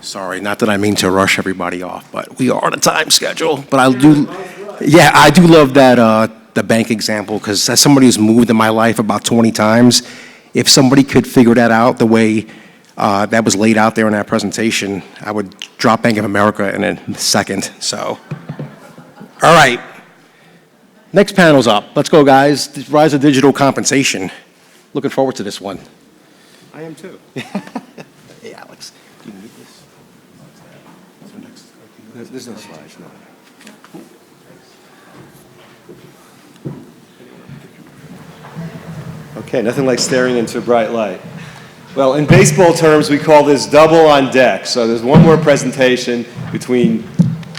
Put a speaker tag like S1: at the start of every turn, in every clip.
S1: Sorry, not that I mean to rush everybody off, but we are on a time schedule. But I do, yeah, I do love that the bank example, because as somebody who's moved in my life about 20 times, if somebody could figure that out the way that was laid out there in that presentation, I would drop Bank of America in a second. So, all right. Next panel's up. Let's go, guys. The rise of digital compensation. Looking forward to this one.
S2: I am too.
S1: Hey, Alex, do you need this?
S2: There's no slides, no. Okay, nothing like staring into a bright light. Well, in baseball terms, we call this double on deck. So there's one more presentation between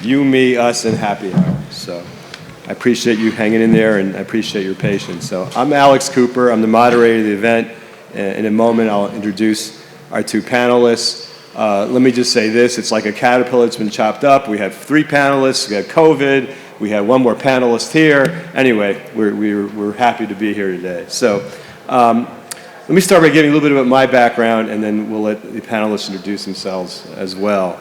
S2: you, me, us, and happy hour. So I appreciate you hanging in there, and I appreciate your patience. So I'm Alex Cooper. I'm the moderator of the event. In a moment, I'll introduce our two panelists. Let me just say this. It's like a caterpillar that's been chopped up. We have 3 panelists. We had COVID. We had one more panelist here. Anyway, we're happy to be here today. So let me start by giving a little bit about my background, and then we'll let the panelists introduce themselves as well.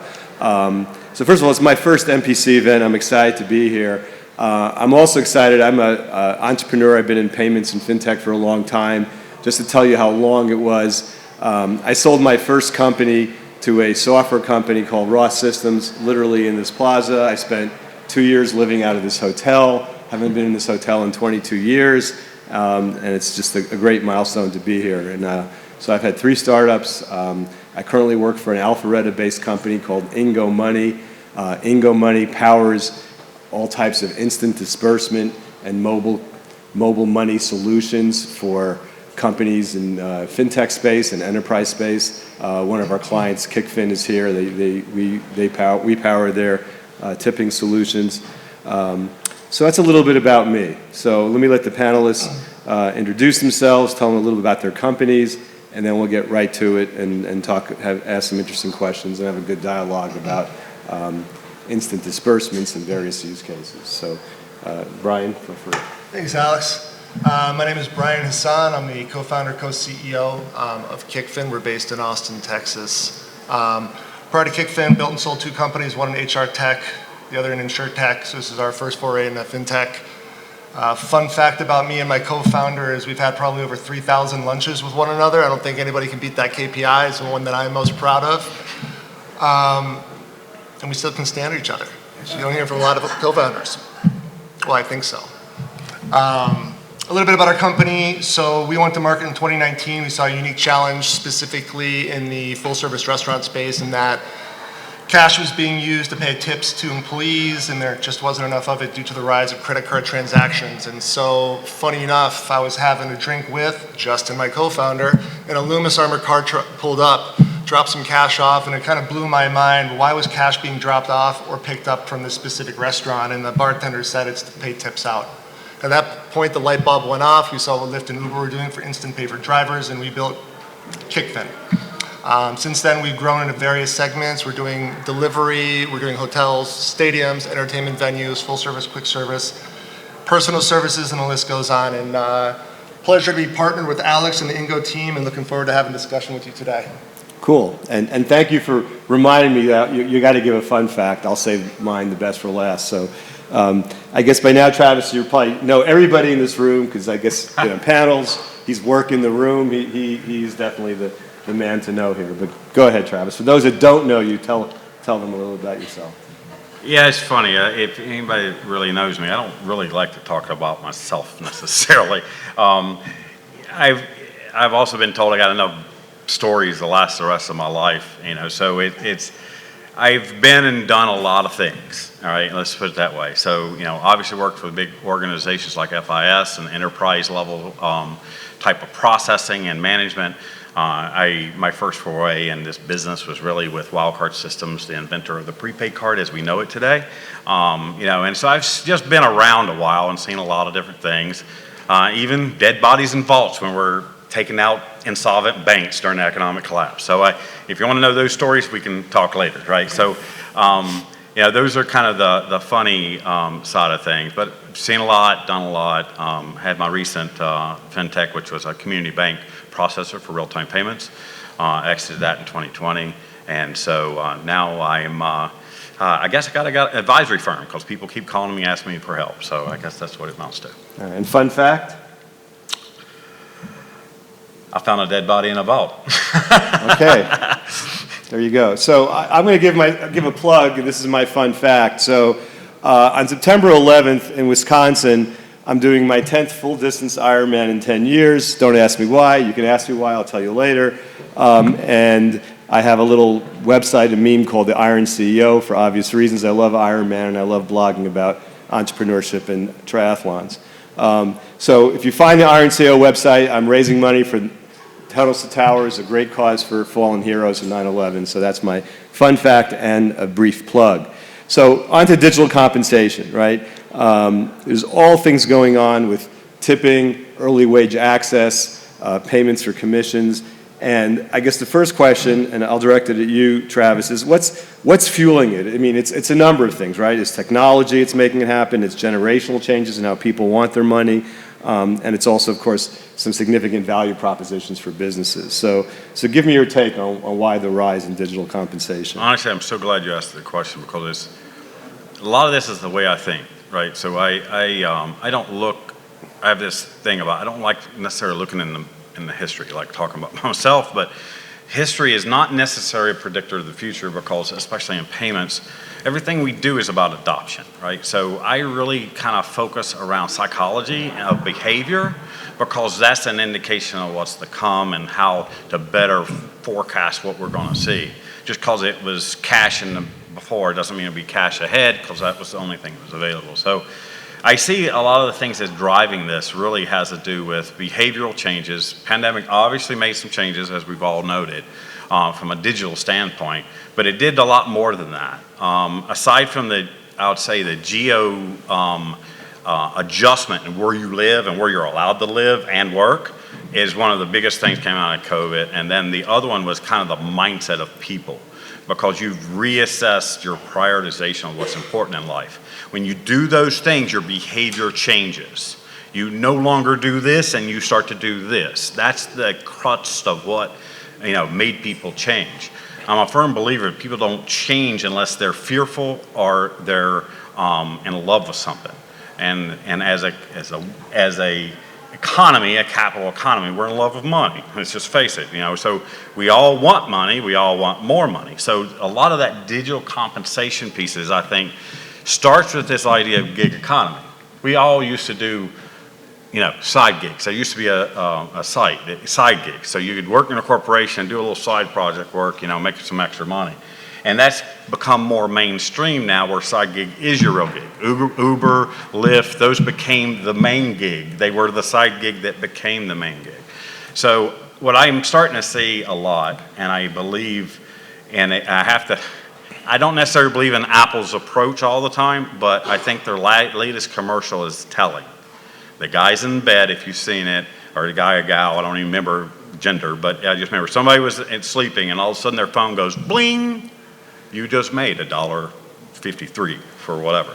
S2: So first of all, it's my first MPC event. I'm excited to be here. I'm also excited. I'm an entrepreneur. I've been in payments and fintech for a long time. Just to tell you how long it was, I sold my first company to a software company called Raw Systems, literally in this plaza. I spent 2 years living out of this hotel. Haven't been in this hotel in 22 years, and it's just a great milestone to be here. And so I've had 3 startups. I currently work for an Alpharetta-based company called Ingo Money. Ingo Money powers all types of instant disbursement and mobile money solutions for companies in fintech space and enterprise space. One of our clients, Kickfin, is here. We power their tipping solutions. So that's a little bit about me. So let me let the panelists introduce themselves, tell them a little bit about their companies, and then we'll get right to it and ask some interesting questions and have a good dialogue about instant disbursements and various use cases. So Brian, feel free.
S3: Thanks, Alex. My name is Brian Hassan. I'm the co-founder, co-CEO of Kickfin. We're based in Austin, Texas. Prior to Kickfin, built and sold 2 companies, one in HR tech, the other in insurtech. So this is our first foray into fintech. Fun fact about me and my co-founder is we've had probably over 3,000 lunches with one another. I don't think anybody can beat that KPI. It's the one that I'm most proud of. And we still can stand each other. So you don't hear from a lot of co-founders. Well, I think so. A little bit about our company. So we went to market in 2019. We saw a unique challenge specifically in the full-service restaurant space, in that cash was being used to pay tips to employees, and there just wasn't enough of it due to the rise of credit card transactions. And so, funny enough, I was having a drink with Justin, my co-founder, and a Loomis armored car truck pulled up, dropped some cash off, and it kind of blew my mind. Why was cash being dropped off or picked up from this specific restaurant? And the bartender said it's to pay tips out. At that point, the light bulb went off. We saw what Lyft and Uber were doing for instant pay for drivers, and we built Kickfin. Since then, we've grown into various segments. We're doing delivery, we're doing hotels, stadiums, entertainment venues, full service, quick service, personal services, and the list goes on. And pleasure to be partnered with Alex and the Ingo team, and looking forward to having a discussion with you today.
S2: Cool, and thank you for reminding me that you got to give a fun fact. I'll save mine the best for last. So I guess by now, Travis, you probably know everybody in this room, because I guess panels, he's working the room. He's definitely the man to know here. But go ahead, Travis. For those that don't know you, tell them a little about yourself.
S4: Yeah, it's funny. If anybody really knows me, I don't really like to talk about myself necessarily. I've also been told I got enough stories to last the rest of my life, so I've been and done a lot of things, all right, let's put it that way. So, obviously worked for big organizations like FIS and enterprise level type of processing and management. My first foray in this business was really with Wildcard Systems, the inventor of the prepaid card as we know it today. And so I've just been around a while and seen a lot of different things, even dead bodies in vaults when we're taking out insolvent banks during the economic collapse. So if you want to know those stories, we can talk later, right? So, those are kind of the funny side of things, but seen a lot, done a lot. Had my recent fintech, which was a community bank processor for real-time payments. Exited that in 2020. And so now I guess I got an advisory firm because people keep calling me, asking me for help. So I guess that's what it amounts to.
S2: All right, and fun fact?
S4: I found a dead body in a vault.
S2: Okay, there you go. So I'm going to give a plug, and this is my fun fact. So on September 11th in Wisconsin, I'm doing my 10th full-distance Ironman in 10 years. Don't ask me why. You can ask me why. I'll tell you later. And I have a little website, a meme called the Iron CEO for obvious reasons. I love Ironman, and I love blogging about entrepreneurship and triathlons. So if you find the Iron CEO website, I'm raising money for Tunnels to Towers, a great cause for fallen heroes of 9/11. So that's my fun fact and a brief plug. So on to digital compensation, right? There's all things going on with tipping, early wage access, payments for commissions. And I guess the first question, and I'll direct it at you, Travis, is what's fueling it? I mean, it's a number of things, right? It's technology, it's making it happen. It's generational changes in how people want their money. And it's also, of course, some significant value propositions for businesses. So give me your take on why the rise in digital compensation.
S4: Honestly, I'm so glad you asked the question because a lot of this is the way I think, right? So I don't look, I have this thing about, I don't like necessarily looking in the history, like talking about myself, but history is not necessarily a predictor of the future because, especially in payments, everything we do is about adoption, right? So I really kind of focus around psychology of behavior because that's an indication of what's to come and how to better forecast what we're going to see. Just because it was cash before doesn't mean it'll be cash ahead because that was the only thing that was available. So I see a lot of the things that's driving this really has to do with behavioral changes. Pandemic obviously made some changes, as we've all noted, from a digital standpoint, but it did a lot more than that. Aside from I would say the geo adjustment and where you live and where you're allowed to live and work is one of the biggest things came out of COVID. And then the other one was kind of the mindset of people, because you've reassessed your prioritization of what's important in life. When you do those things, your behavior changes. You no longer do this and you start to do this. That's the crux of what made people change. I'm a firm believer people don't change unless they're fearful or they're in love with something. And as a economy, a capital economy, we're in love with money. Let's just face it. So we all want money. We all want more money. So a lot of that digital compensation pieces, I think, starts with this idea of gig economy. We all used to do, side gigs. There used to be a side gig. So you could work in a corporation, do a little side project work, make some extra money. And that's become more mainstream now where side gig is your real gig. Uber, Lyft, those became the main gig. They were the side gig that became the main gig. So what I'm starting to see a lot, and I believe, and I don't necessarily believe in Apple's approach all the time, but I think their latest commercial is telling. The guy's in bed, if you've seen it, or the guy or gal, I don't even remember gender, but I just remember somebody was sleeping and all of a sudden their phone goes bling. You just made $1.53 for whatever.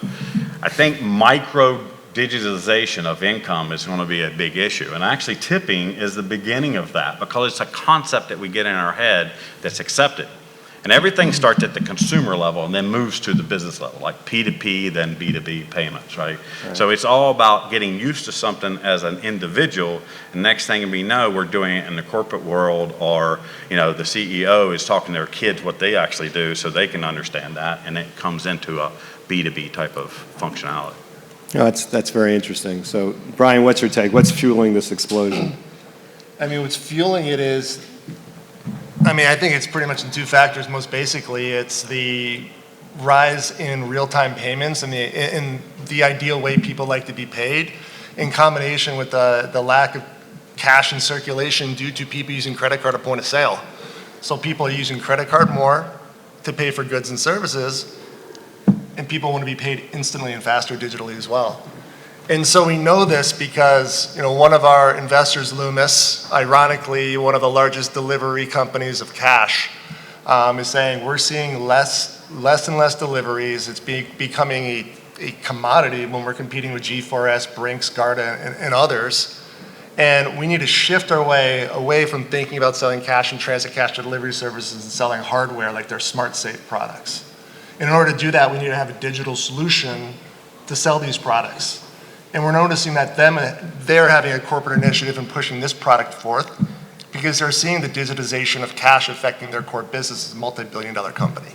S4: I think micro digitization of income is going to be a big issue. And actually tipping is the beginning of that because it's a concept that we get in our head that's accepted. And everything starts at the consumer level and then moves to the business level, like P2P, then B2B payments, right? So it's all about getting used to something as an individual. And next thing we know, we're doing it in the corporate world, or the CEO is talking to their kids what they actually do so they can understand that, and it comes into a B2B type of functionality.
S2: That's very interesting. So Brian, what's your take? What's fueling this explosion?
S3: What's fueling it is, I think it's pretty much in two factors. Most basically, it's the rise in real-time payments and the ideal way people like to be paid, in combination with the lack of cash in circulation due to people using credit card at point of sale. So people are using credit card more to pay for goods and services, and people want to be paid instantly and faster digitally as well. And so we know this because, one of our investors, Loomis, ironically, one of the largest delivery companies of cash, is saying we're seeing less and less deliveries. It's becoming a commodity when we're competing with G4S, Brinks, Garda, and others. And we need to shift our way away from thinking about selling cash and transit cash to delivery services and selling hardware like their smart safe products. And in order to do that, we need to have a digital solution to sell these products. And we're noticing that they're having a corporate initiative and pushing this product forth because they're seeing the digitization of cash affecting their core business as a multi-billion-dollar company.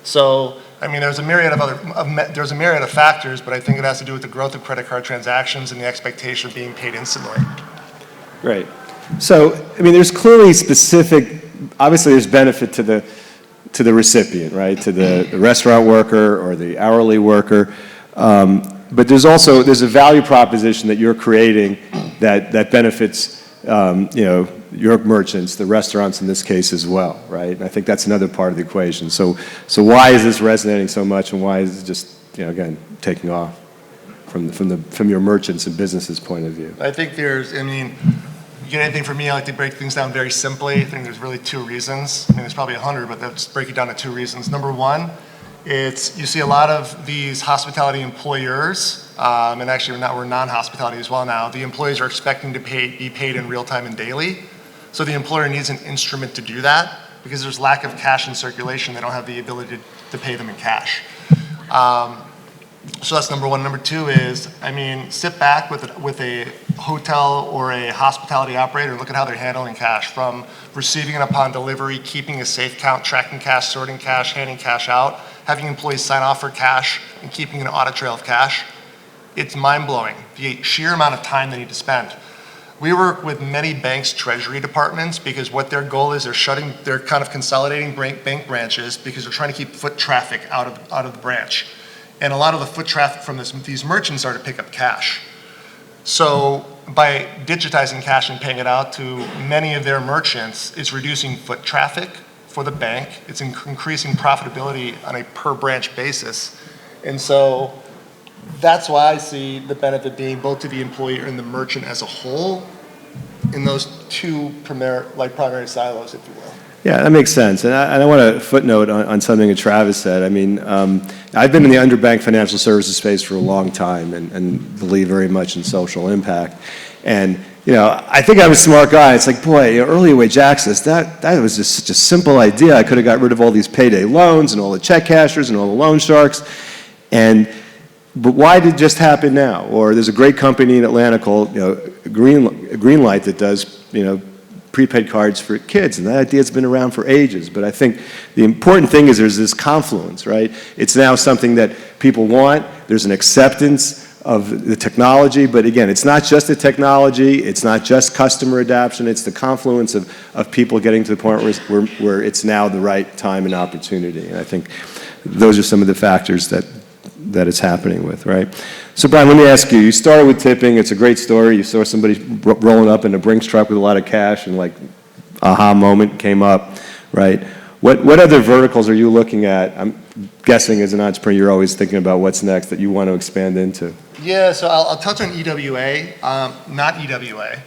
S3: So, I mean, there's a myriad of factors, but I think it has to do with the growth of credit card transactions and the expectation of being paid instantly.
S2: Great. So, I mean, there's clearly obviously there's benefit to the recipient, right? To the restaurant worker or the hourly worker. But there's a value proposition that you're creating that benefits, your merchants, the restaurants in this case as well, right? And I think that's another part of the equation. So why is this resonating so much, and why is it just, again, taking off from your merchants and businesses' point of view?
S3: I think you get anything from me, I like to break things down very simply. I think there's really two reasons. There's probably 100, but let's break it down to two reasons. Number one, you see a lot of these hospitality employers, and actually we're non-hospitality as well now. The employees are expecting to be paid in real time and daily. So the employer needs an instrument to do that because there's lack of cash in circulation. They don't have the ability to pay them in cash. So that's number one. Number two is, sit back with a hotel or a hospitality operator and look at how they're handling cash, from receiving it upon delivery, keeping a safe count, tracking cash, sorting cash, handing cash out, having employees sign off for cash, and keeping an audit trail of cash. It's mind-blowing, the sheer amount of time they need to spend. We work with many banks' treasury departments because what their goal is, they're kind of consolidating bank branches because they're trying to keep foot traffic out of the branch. And a lot of the foot traffic from these merchants are to pick up cash. So by digitizing cash and paying it out to many of their merchants, it's reducing foot traffic for the bank. It's increasing profitability on a per branch basis. And so that's why I see the benefit being both to the employer and the merchant as a whole in those two primary silos, if you will.
S2: Yeah, that makes sense. And I want to footnote on something that Travis said. I've been in the underbanked financial services space for a long time and believe very much in social impact. And, I think I'm a smart guy. It's like, boy, early wage access, that was just such a simple idea. I could have got rid of all these payday loans and all the check cashers and all the loan sharks. But why did it just happen now? Or there's a great company in Atlanta called Greenlight that does prepaid cards for kids, and that idea's been around for ages. But I think the important thing is there's this confluence, right? It's now something that people want. There's an acceptance of the technology, but again, it's not just the technology. It's not just customer adoption. It's the confluence of people getting to the point where it's now the right time and opportunity. And I think those are some of the factors that it's happening with, right? So Brian, let me ask you, you started with tipping. It's a great story. You saw somebody rolling up in a Brinks truck with a lot of cash and aha moment came up, right? What other verticals are you looking at? I'm guessing as an entrepreneur, you're always thinking about what's next that you want to expand into.
S3: Yeah, so I'll touch on EWA, not EWA.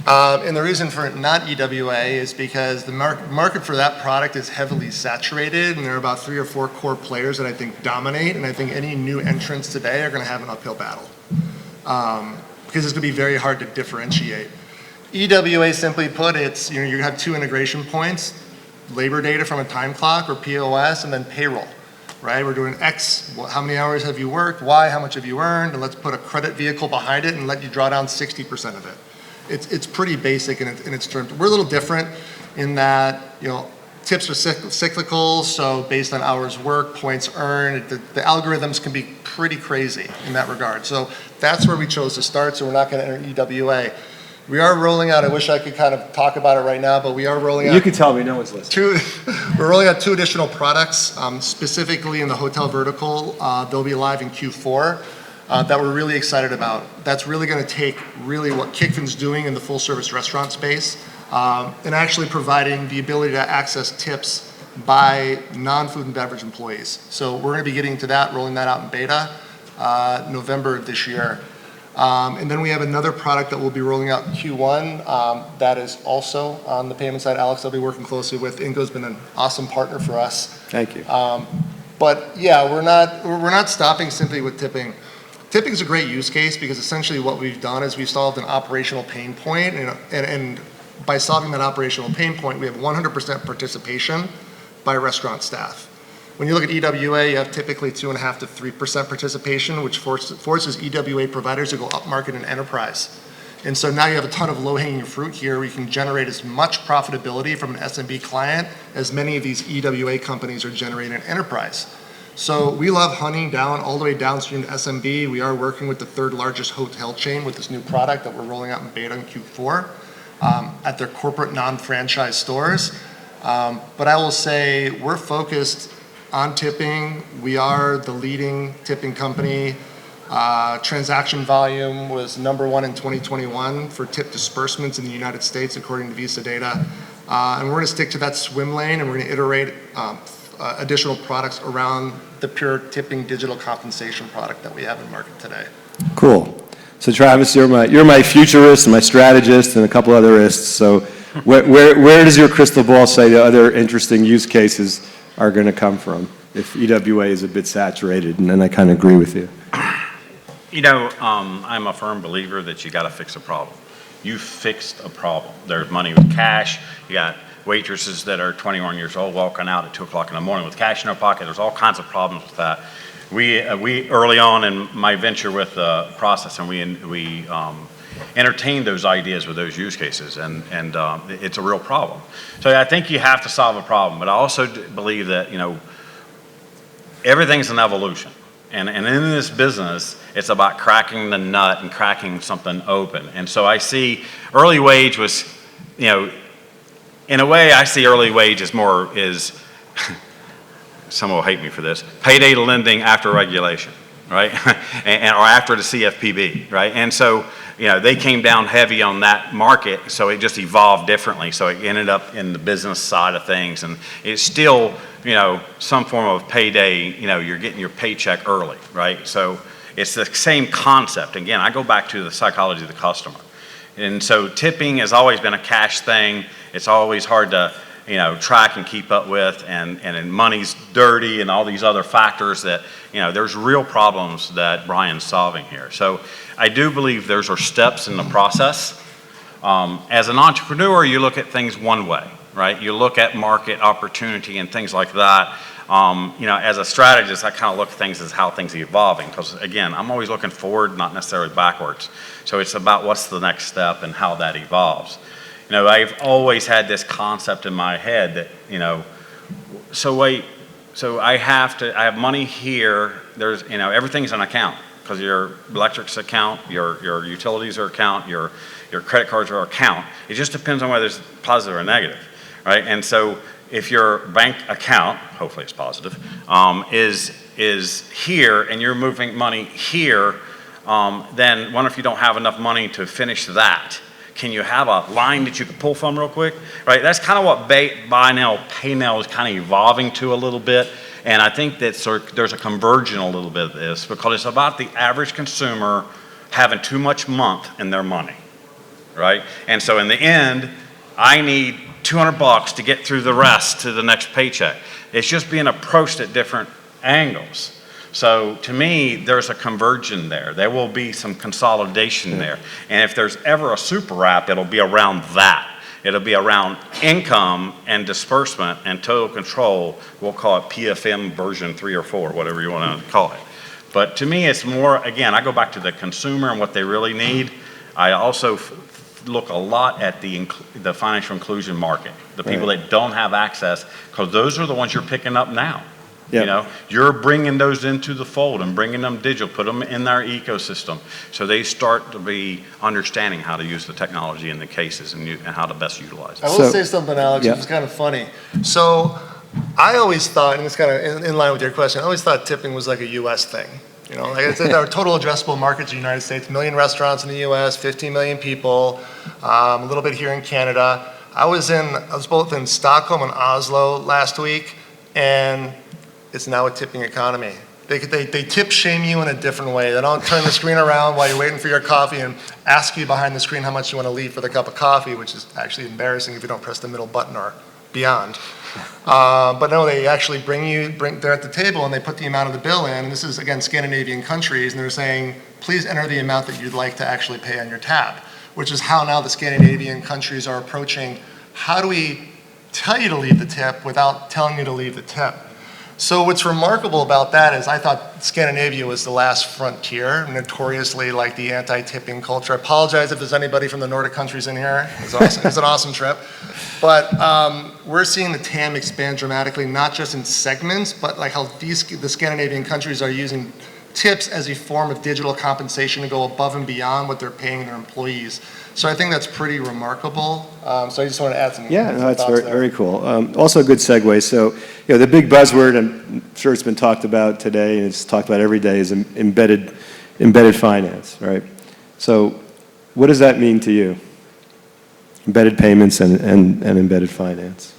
S3: And the reason for not EWA is because the market for that product is heavily saturated, and there are about 3 or 4 core players that I think dominate, and I think any new entrants today are going to have an uphill battle because it's going to be very hard to differentiate. EWA, simply put, it's you have 2 integration points: labor data from a time clock or POS, and then payroll. Right, we're doing X. How many hours have you worked? Y, how much have you earned? And let's put a credit vehicle behind it and let you draw down 60% of it. It's pretty basic in its terms. We're a little different in that, tips are cyclical, so based on hours worked, points earned, the algorithms can be pretty crazy in that regard. So that's where we chose to start, so we're not going to enter EWA. We are rolling out, I wish I could kind of talk about it right now, but we are rolling out.
S2: You can tell me, no one's listening.
S3: We're rolling out 2 additional products, specifically in the hotel vertical. They'll be live in Q4. That we're really excited about. That's really going to take what Kickfin's doing in the full service restaurant space and actually providing the ability to access tips by non-food and beverage employees. So we're going to be getting to that, rolling that out in beta November of this year. And then we have another product that we'll be rolling out in Q1 that is also on the payment side. Alex, I'll be working closely with. Ingo's been an awesome partner for us.
S2: Thank you.
S3: But yeah, we're not stopping simply with tipping. Tipping is a great use case because essentially what we've done is we've solved an operational pain point, and by solving that operational pain point, we have 100% participation by restaurant staff. When you look at EWA, you have typically 2.5% to 3% participation, which forces EWA providers to go upmarket and enterprise. And so now you have a ton of low-hanging fruit here. We can generate as much profitability from an SMB client as many of these EWA companies are generating in enterprise. So we love hunting down all the way downstream to SMB. We are working with the third largest hotel chain with this new product that we're rolling out in beta in Q4 at their corporate non-franchise stores. But I will say we're focused on tipping. We are the leading tipping company. Transaction volume was #1 in 2021 for tip disbursements in the United States, according to Visa data. And we're going to stick to that swim lane, and we're going to iterate additional products around the pure tipping digital compensation product that we have in market today.
S2: Cool. So Travis, you're my futurist, my strategist, and a couple otherists. So where does your crystal ball say the other interesting use cases are going to come from if EWA is a bit saturated? And then I kind of agree with you.
S4: You know, I'm a firm believer that you got to fix a problem. You fixed a problem. There's money with cash. You got waitresses that are 21 years old walking out at 2 o'clock in the morning with cash in their pocket. There's all kinds of problems with that. We early on in my venture with Process, and we entertained those ideas with those use cases, and it's a real problem. So I think you have to solve a problem, but I also believe that, you know, everything's an evolution. And in this business, it's about cracking the nut and cracking something open. And so I see early wage was, you know, in a way I see early wage as more is, some will hate me for this, payday lending after regulation, right? or after the CFPB, right? And so, you know, they came down heavy on that market, so it just evolved differently. So it ended up in the business side of things, and it's still, you know, some form of payday, you know, you're getting your paycheck early, right? So it's the same concept. Again, I go back to the psychology of the customer. And so tipping has always been a cash thing. It's always hard to, you know, track and keep up with, and money's dirty and all these other factors that, you know, there's real problems that Brian's solving here. So I do believe those are steps in the process. As an entrepreneur, you look at things one way, right? You look at market opportunity and things like that. You know, as a strategist, I kind of look at things as how things are evolving, because again, I'm always looking forward, not necessarily backwards. So it's about what's the next step and how that evolves. You know, I've always had this concept in my head that, you know, so I have money here, there's, you know, everything's an account, because your electric's account, your utilities are account, your credit cards are account. It just depends on whether it's positive or negative, right? And so if your bank account, hopefully it's positive, is here and you're moving money here, then what if you don't have enough money to finish that? Can you have a line that you can pull from real quick, right? That's kind of what buy now, pay now is kind of evolving to a little bit. And I think that there's a conversion a little bit of this, because it's about the average consumer having too much month in their money, right? And so in the end, I need $200 to get through the rest to the next paycheck. It's just being approached at different angles. So to me, there's a conversion there. There will be some consolidation there. And if there's ever a super app, it'll be around that. It'll be around income and disbursement and total control. We'll call it PFM version 3 or 4, whatever you want to call it. But to me, it's more, again, I go back to the consumer and what they really need. I also look a lot at the financial inclusion market, the people that don't have access, because those are the ones you're picking up now. Yep. You know, you're bringing those into the fold and bringing them digital, put them in their ecosystem, so they start to be understanding how to use the technology in the cases and how to best utilize it.
S3: I will say something, Alex, which is kind of funny. So I always thought, and it's kind of in line with your question, I always thought tipping was like a U.S. thing. You know, like I said, our total addressable market's the United States, 1 million restaurants in the U.S., 15 million people, a little bit here in Canada. I was both in Stockholm and Oslo last week, and it's now a tipping economy. They tip shame you in a different way. They don't turn the screen around while you're waiting for your coffee and ask you behind the screen how much you want to leave for the cup of coffee, which is actually embarrassing if you don't press the middle button or beyond. But no, they actually they're at the table and they put the amount of the bill in, and this is, again, Scandinavian countries, and they're saying, please enter the amount that you'd like to actually pay on your tab, which is how now the Scandinavian countries are approaching, how do we tell you to leave the tip without telling you to leave the tip? So what's remarkable about that is I thought Scandinavia was the last frontier, notoriously like the anti-tipping culture. I apologize if there's anybody from the Nordic countries in here. It was awesome. It was an awesome trip. But we're seeing the TAM expand dramatically, not just in segments, but like how the Scandinavian countries are using tips as a form of digital compensation to go above and beyond what they're paying their employees. So I think that's pretty remarkable. So I just want to add some
S2: Yeah, no, that's
S3: thoughts
S2: very cool. Also a good segue. So, the big buzzword, I'm sure it's been talked about today, and it's talked about every day, is embedded finance, right? So what does that mean to you? Embedded payments and embedded finance.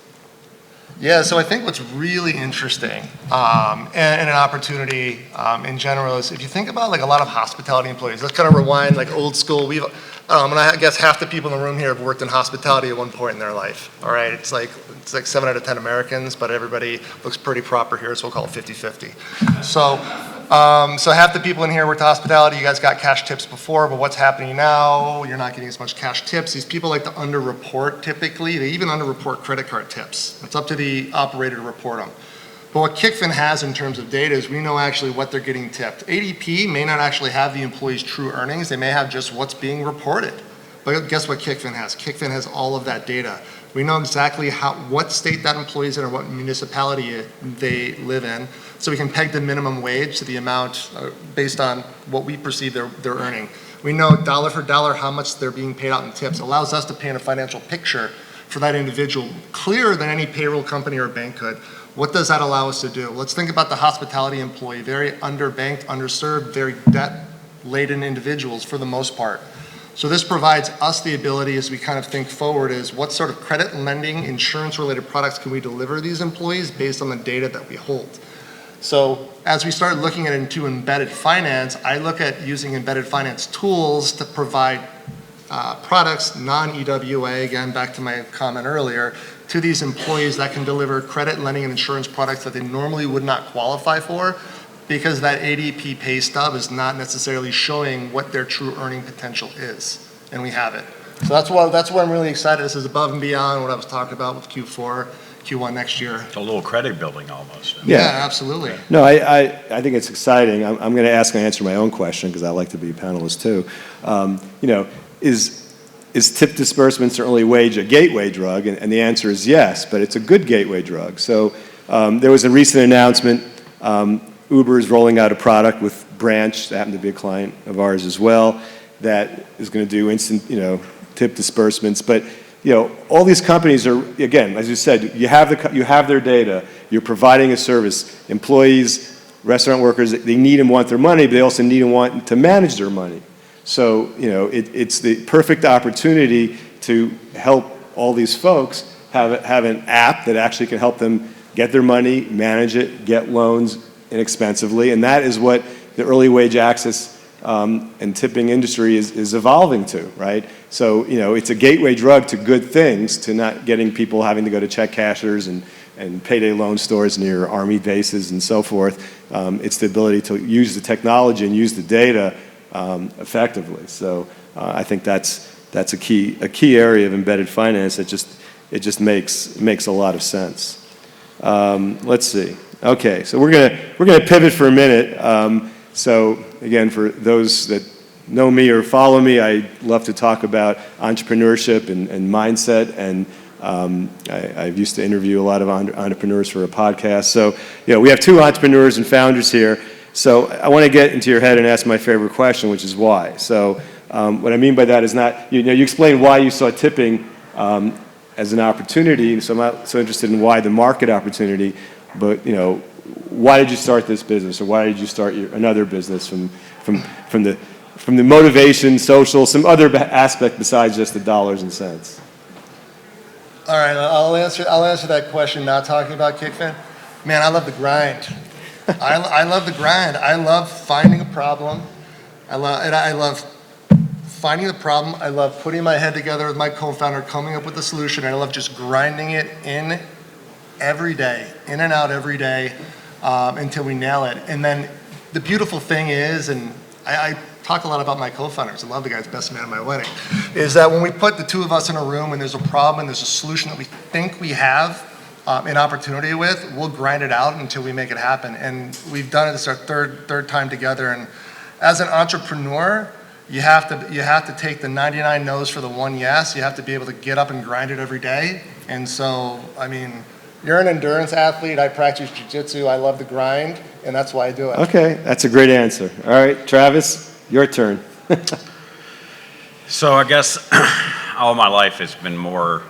S3: Yeah, so I think what's really interesting and an opportunity in general is if you think about like a lot of hospitality employees, let's kind of rewind like old school. And I guess half the people in the room here have worked in hospitality at one point in their life. All right, it's like 7 out of 10 Americans, but everybody looks pretty proper here, so we'll call it 50-50. So half the people in here worked hospitality. You guys got cash tips before, but what's happening now? You're not getting as much cash tips. These people like to underreport typically. They even underreport credit card tips. It's up to the operator to report them. But what Kickfin has in terms of data is we know actually what they're getting tipped. ADP may not actually have the employee's true earnings. They may have just what's being reported. But guess what Kickfin has? Kickfin has all of that data. We know exactly what state that employee's in or what municipality they live in. So we can peg the minimum wage to the amount based on what we perceive they're earning. We know dollar for dollar how much they're being paid out in tips. It allows us to paint a financial picture for that individual clearer than any payroll company or bank could. What does that allow us to do? Let's think about the hospitality employee, very underbanked, underserved, very debt-laden individuals for the most part. So this provides us the ability as we kind of think forward is what sort of credit, lending, insurance-related products can we deliver these employees based on the data that we hold. So as we start looking at into embedded finance, I look at using embedded finance tools to provide products, non-EWA, again, back to my comment earlier, to these employees that can deliver credit, lending, and insurance products that they normally would not qualify for because that ADP pay stub is not necessarily showing what their true earning potential is, and we have it. So that's why I'm really excited. This is above and beyond what I was talking about with Q4, Q1 next year.
S4: It's a little credit building almost.
S3: Yeah, absolutely.
S2: No, I think it's exciting. I'm going to ask and answer my own question because I like to be a panelist too. Is tip disbursement certainly wage a gateway drug? And the answer is yes, but it's a good gateway drug. So there was a recent announcement. Uber is rolling out a product with Branch, that happened to be a client of ours as well, that is going to do instant, tip disbursements. But all these companies are, again, as you said, you have their data. You're providing a service. Employees, restaurant workers, they need and want their money, but they also need and want to manage their money. So, it's the perfect opportunity to help all these folks have an app that actually can help them get their money, manage it, get loans inexpensively. And that is what the early wage access and tipping industry is evolving to, right? So, it's a gateway drug to good things, to not getting people having to go to check cashers and payday loan stores near Army bases and so forth. It's the ability to use the technology and use the data effectively. So I think that's a key area of embedded finance that just makes a lot of sense. Let's see. Okay, so we're gonna pivot for a minute. So again, for those that know me or follow me, I love to talk about entrepreneurship and mindset, and I used to interview a lot of entrepreneurs for a podcast. So we have two entrepreneurs and founders here. So I want to get into your head and ask my favorite question, which is why. So what I mean by that is not, you explained why you saw tipping as an opportunity, so I'm not so interested in why the market opportunity, but why did you start this business, or why did you start another business from the motivation, social, some other aspect besides just the dollars and cents?
S3: All right, I'll answer that question not talking about Kickfin. Man, I love the grind. I love the grind. I love finding a problem. I love finding the problem. I love putting my head together with my co-founder, coming up with a solution. And I love just grinding it in every day, in and out every day, until we nail it. And then the beautiful thing is, and I talk a lot about my co-founders. I love the guy's best man at my wedding, is that when we put the two of us in a room and there's a problem and there's a solution that we think we have an opportunity with, we'll grind it out until we make it happen. And we've done it. It's our third time together. And as an entrepreneur, you have to take the 99 no's for the one yes. You have to be able to get up and grind it every day. And so, I mean, you're an endurance athlete. I practice jiu-jitsu. I love the grind, and that's why I do it.
S2: Okay, that's a great answer. All right, Travis, your turn.
S4: So I guess all my life has been more,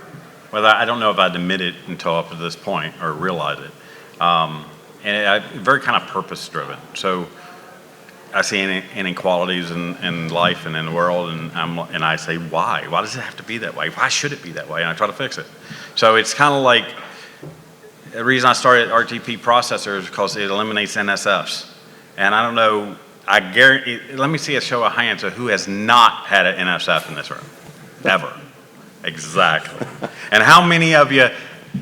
S4: well, I don't know if I'd admit it until up to this point or realize it. And I'm very kind of purpose-driven. So I see inequalities in life and in the world, and I say, why? Why does it have to be that way? Why should it be that way? And I try to fix it. So it's kind of like, the reason I started RTP Processor is because it eliminates NSFs. And I don't know, I guarantee, let me see a show of hands of who has not had an NSF in this room, ever. Exactly. And how many of you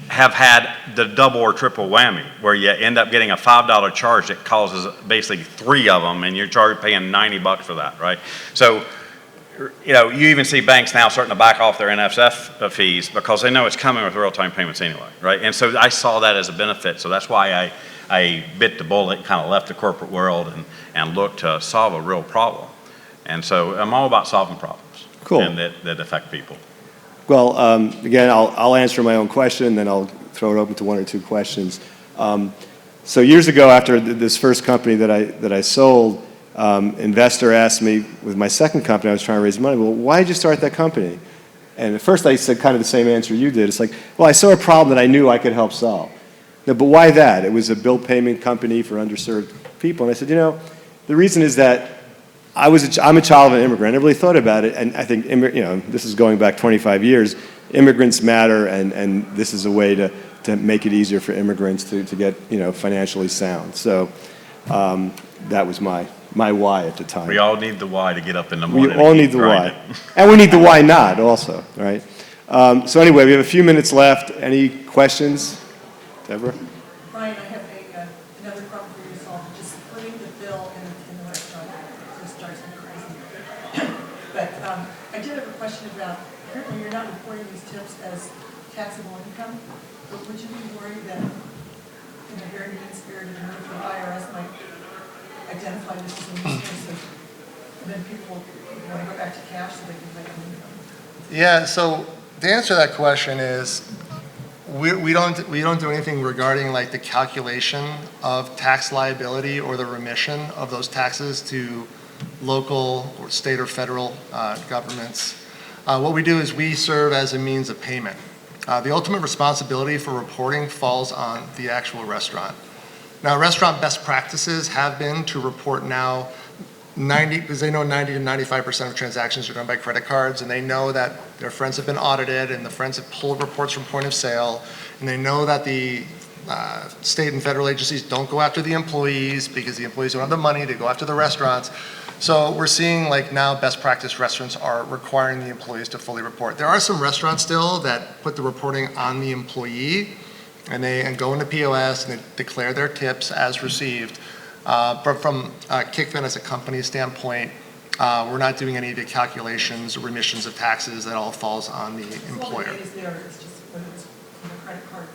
S4: have had the double or triple whammy, where you end up getting a $5 charge that causes basically 3 of them, and you're paying $90 for that, right? So, you know, you even see banks now starting to back off their NSF fees because they know it's coming with real-time payments anyway, right? And so I saw that as a benefit, so that's why I bit the bullet, kind of left the corporate world and looked to solve a real problem. And so I'm all about solving problems.
S2: Cool.
S4: And that affect people.
S2: Well, again, I'll answer my own question, then I'll throw it open to 1 or 2 questions. So years ago, after this first company that I sold, investor asked me, with my second company, I was trying to raise money, well, why did you start that company? And at first I said kind of the same answer you did. It's like, well, I saw a problem that I knew I could help solve. No, but why that? It was a bill payment company for underserved people. And I said, you know, the reason is that I'm a child of an immigrant. I never really thought about it, and I think, you know, this is going back 25 years. Immigrants matter, and this is a way to make it easier for immigrants to get, you know, financially sound. So that was my why at the time.
S4: We all need the why to get up in the morning.
S2: We all need the why. And we need the why not also, right? So anyway, we have a few minutes left. Any questions? Deborah?
S5: Brian, I have another problem for you to solve. Just putting the bill in the restaurant just drives me crazy. But I did have a question about, apparently you're not reporting these tips as taxable income, but would you be worried that in a very mean-spirited move, the IRS might identify this as a nuisance, and then people want to go back to cash so they can make an income?
S3: Yeah, so the answer to that question is we don't do anything regarding like the calculation of tax liability or the remission of those taxes to local or state or federal governments. What we do is we serve as a means of payment. The ultimate responsibility for reporting falls on the actual restaurant. Now, restaurant best practices have been to report now because they know 90 to 95% of transactions are done by credit cards, and they know that their friends have been audited and the friends have pulled reports from point of sale, and they know that the state and federal agencies don't go after the employees because the employees don't have the money to go after the restaurants. So we're seeing like now best practice restaurants are requiring the employees to fully report. There are some restaurants still that put the reporting on the employee, and they go into POS and they declare their tips as received. But from Kickfin as a company standpoint, we're not doing any of the calculations or remissions of taxes. That all falls on the employer.
S5: It's just whether it's from a credit card.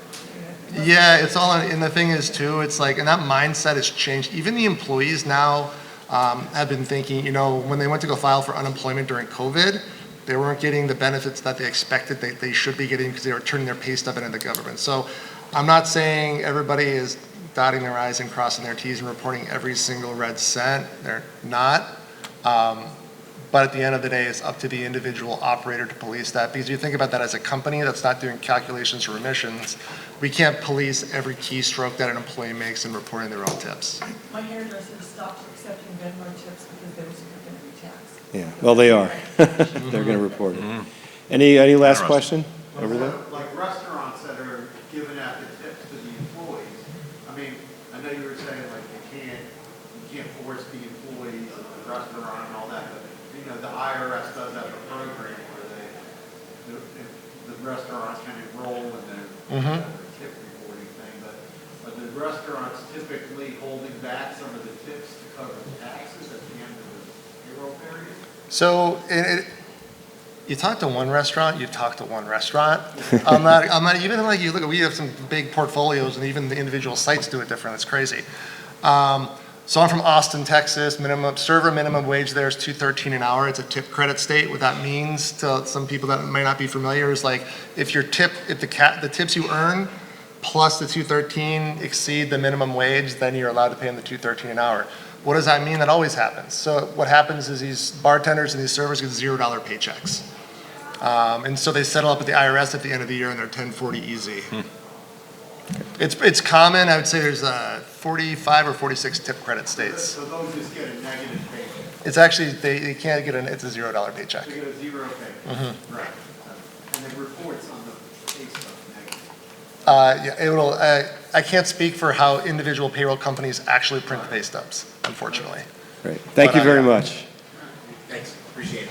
S3: Yeah, it's all, and the thing is too, it's like, and that mindset has changed. Even the employees now have been thinking, you know, when they went to go file for unemployment during COVID, they weren't getting the benefits that they expected they should be getting because they were turning their pay stub into the government. So I'm not saying everybody is dotting their I's and crossing their T's and reporting every single red cent. They're not. But at the end of the day, it's up to the individual operator to police that. Because you think about that as a company that's not doing calculations or remissions, we can't police every keystroke that an employee makes in reporting their own tips.
S5: My hairdresser stopped accepting Venmo tips because they were going to be taxed.
S2: Yeah, well, they are. They're going to report it. Any last question over there?
S6: Like restaurants that are giving out the tips to the employees. I mean, I know you were saying like you can't force the employees of the restaurant and all that, but you know, the IRS does restaurants kind of roll in their tip reporting thing, but are the restaurants typically holding back some of the tips to cover the taxes at the end of the payroll period?
S3: So you talk to one restaurant, you talk to one restaurant. I'm not even like you look at, we have some big portfolios and even the individual sites do it different. It's crazy. So I'm from Austin, Texas. Server minimum wage there is $2.13 an hour. It's a tip credit state. What that means to some people that may not be familiar is like if the tips you earn plus the $2.13 exceed the minimum wage, then you're allowed to pay them the $2.13 an hour. What does that mean? That always happens. So what happens is these bartenders and these servers get $0 paychecks. And so they settle up at the IRS at the end of the year and they're 1040 easy. It's common. I would say there's 45 or 46 tip credit states.
S6: So those just get a negative paycheck?
S3: It's actually, they can't get it's a $0 paycheck.
S6: They get a zero paycheck? Right. And it reports on the pay stub negative?
S3: Yeah, it will, I can't speak for how individual payroll companies actually print pay stubs, unfortunately.
S2: Great. Thank you very much.
S7: Thanks, appreciate it.